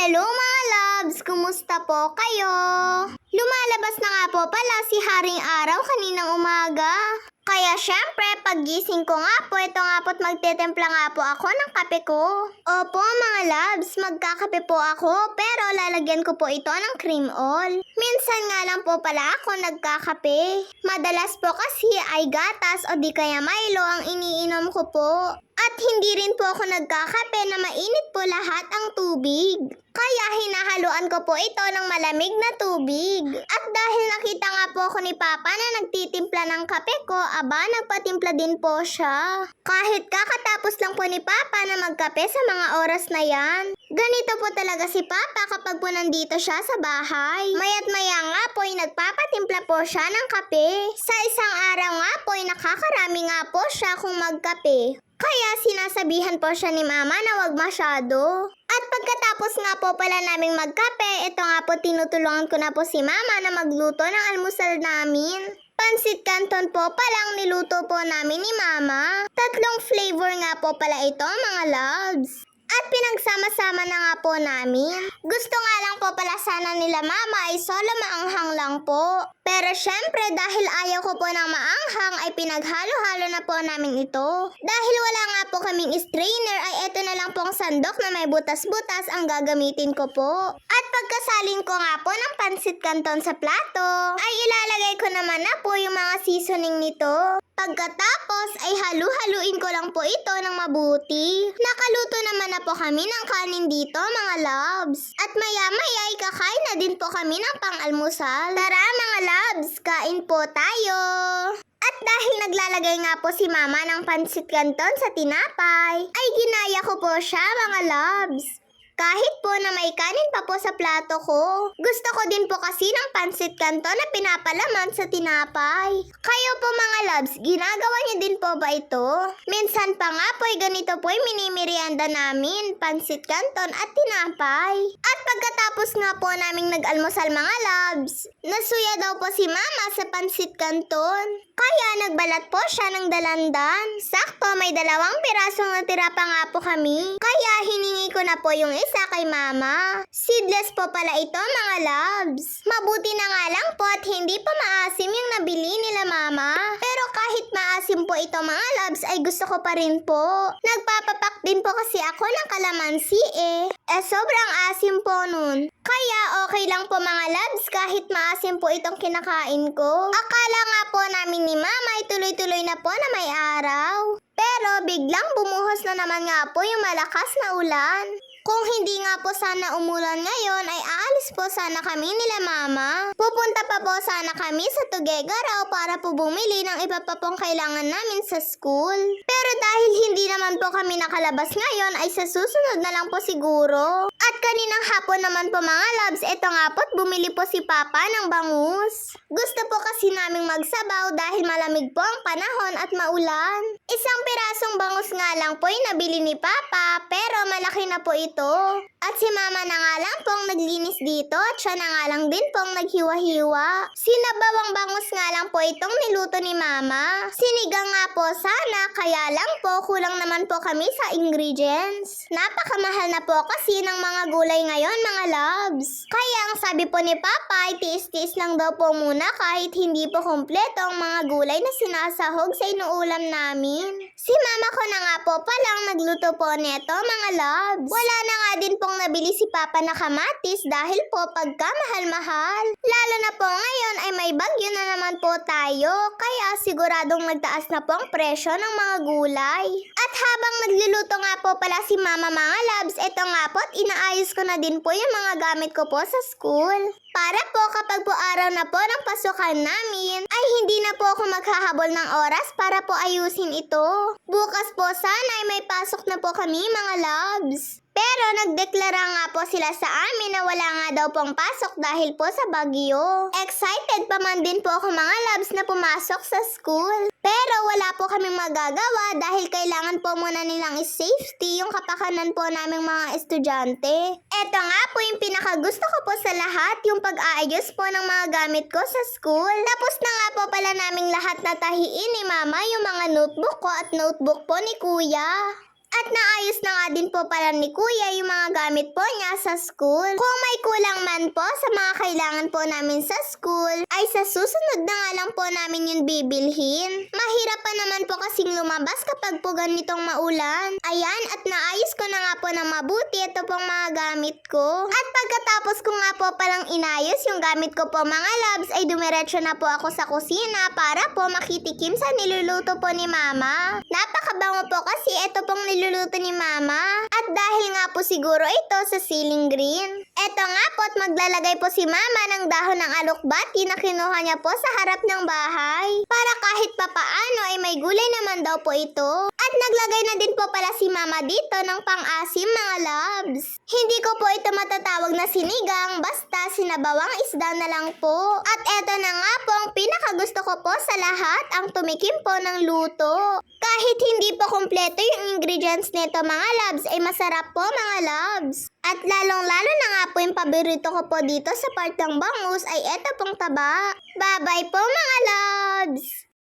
Hello mga loves! Kumusta po kayo? Lumalabas na nga po pala si Haring Araw kaninang umaga. Kaya syempre, paggising ko nga po, ito nga po't magtitimpla nga po ako ng kape ko. Opo mga loves, magkakape po ako, pero lalagyan ko po ito ng cream oil. Minsan nga lang po pala ako nagkakape. Madalas po kasi ay gatas o di kaya Milo ang iniinom ko po. At hindi rin po ako nagkakape na mainit po lahat ang tubig. Kaya hinahaluan ko po ito ng malamig na tubig. At dahil nakita nga po ako ni Papa na nagtitimpla ng kape ko, aba nagpatimpla din po siya. Kahit kakatapos lang po ni Papa na magkape sa mga oras na yan. Ganito po talaga si Papa kapag po nandito siya sa bahay. Maya't maya nga po ay nagpapatimpla po siya ng kape. Sa isang araw nga po ay nakakarami nga po siya kung magkape. Kaya sinasabihan po siya ni Mama na wag masyado. At pagkatapos nga po pala naming magkape, ito nga po tinutulungan ko na po si Mama na magluto ng almusal namin. Pansit Canton po palang niluto po namin ni Mama. 3 flavor nga po pala ito mga loves. At pinagsama-sama na nga po namin. Gusto nga lang po pala sana nila Mama ay solo maanghang lang po. Pero syempre dahil ayaw ko po ng maanghang ay pinaghalo-halo na po namin ito. Dahil wala nga po kaming strainer ay ito na lang pong sandok na may butas-butas ang gagamitin ko po. At pagkasalin ko nga po ng pansit canton sa plato, ay ilalagay ko naman na po yung mga seasoning nito. Pagkatapos ay halu-haluin ko lang po ito ng mabuti. Nakaluto naman na po kami ng kanin dito mga loves. At maya-maya ay kakain na din po kami ng pang-almusal. Tara mga loves, kain po tayo! At dahil naglalagay nga po si Mama ng pansit canton sa tinapay, ay ginaya ko po siya mga loves. Kahit po na may kanin pa po sa plato ko. Gusto ko din po kasi ng pansit canton na pinapalaman sa tinapay. Kayo po mga loves, ginagawa niyo din po ba ito? Minsan pa nga po ay ganito po ay minimerienda namin, pansit canton at tinapay. At pagkatapos nga po naming nag-almusal mga loves, nasuya daw po si Mama sa pansit canton. Kaya nagbalat po siya ng dalandan. Sakto may 2 pirasong natira pa nga po kami. Kaya hiningi ko na po yung isa kay Mama. Seedless po pala ito mga loves. Mabuti na nga lang po at hindi pa maasim yung nabili nila Mama. Pero kahit maasim po ito mga loves ay gusto ko pa rin po. Nagpapapak din po kasi ako ng kalamansi sobrang asim po nun. Kaya okay lang po mga loves kahit maasim po itong kinakain ko. Akala nga po namin ni Mama ay tuloy-tuloy na po na may araw. Pero biglang bumuhos na naman nga po yung malakas na ulan. Kung hindi nga po sana umulan ngayon ay aalis po sana kami nila Mama. Pupunta pa po sana kami sa Tuguegarao para po bumili ng iba pa pong kailangan namin sa school. Pero dahil hindi naman po kami nakalabas ngayon ay sa susunod na lang po siguro. At kaninang hapon naman po mga loves, eto nga po't bumili po si Papa ng bangus. Gusto po kasi naming magsabaw dahil malamig po ang panahon at maulan. Isang pirasong bangus nga lang po ay nabili ni Papa pero malaki na po ito. At si Mama na nga lang pong naglinis dito at siya na nga lang din pong naghiwa-hiwa. Sinabawang bangus nga lang po itong niluto ni Mama. Sinigang nga po sana, kaya lang po kulang naman po kami sa ingredients. Napakamahal na po kasi ng mga gulay ngayon mga loves. Kaya ang sabi po ni Papa ay tiis-tiis lang daw po muna kahit hindi po kompleto ang mga gulay na sinasahog sa inuulam namin. Si Mama ko na nga po palang nagluto po neto mga loves. Wala na nga din pong nabili si Papa na kamatis dahil po pagkamahal-mahal. Lalo na po ngayon ay may bagyo na naman po tayo, kaya siguradong magtaas na po ang presyo ng mga gulay. At habang nagluluto nga po pala si Mama mga loves, eto nga po at inaayos ko na din po yung mga gamit ko po sa school. Para po kapag po araw na po ng pasukan namin, ay hindi na po ako maghahabol ng oras para po ayusin ito. Bukas po sana ay may pasok na po kami mga loves. Pero nagdeklara nga po sila sa amin na wala nga daw pong pasok dahil po sa bagyo. Excited pa man din po ako mga loves na pumasok sa school. Pero wala po kaming magagawa dahil kailangan po muna nilang i-safety yung kapakanan po naming mga estudyante. Eto nga po yung pinakagusto ko po sa lahat, yung pag-aayos po ng mga gamit ko sa school. Tapos na nga po pala naming lahat na tahiin ni Mama yung mga notebook ko at notebook po ni Kuya. At naayos na nga din po pala ni Kuya yung mga gamit po niya sa school. Kung may kulang man po sa mga kailangan po namin sa school, ay sa susunod na nga lang po namin yun bibilhin. Mahirap pa naman po kasing lumabas kapag po ganitong maulan. Ayan, at naayos ko na nga po ng mabuti ito pong mga gamit ko. At pagkatapos ko nga po palang inayos yung gamit ko po mga loves, ay dumiretso na po ako sa kusina para po makitikim sa niluluto po ni Mama. Napakabango po kasi ito pong niluluto ni Mama. At dahil nga po siguro ito sa ceiling green. Ito nga po at maglalagay po si Mama ng dahon ng alokbati na kinuha niya po sa harap ng bahay. Para kahit papaano ay may gulay naman daw po ito. At naglagay na din po pala si Mama dito ng pang-asim mga loves. Hindi ko po ito matatawag na sinigang, basta sinabawang isda na lang po. At eto na nga po ang pinakagusto ko po sa lahat, ang tumikim po ng luto. Kahit hindi po kumpleto yung ingredients nito mga loves, ay masarap po mga loves. At lalong-lalo na nga po yung paborito ko po dito sa part ng bangus ay eto pong taba. Bye-bye po mga loves!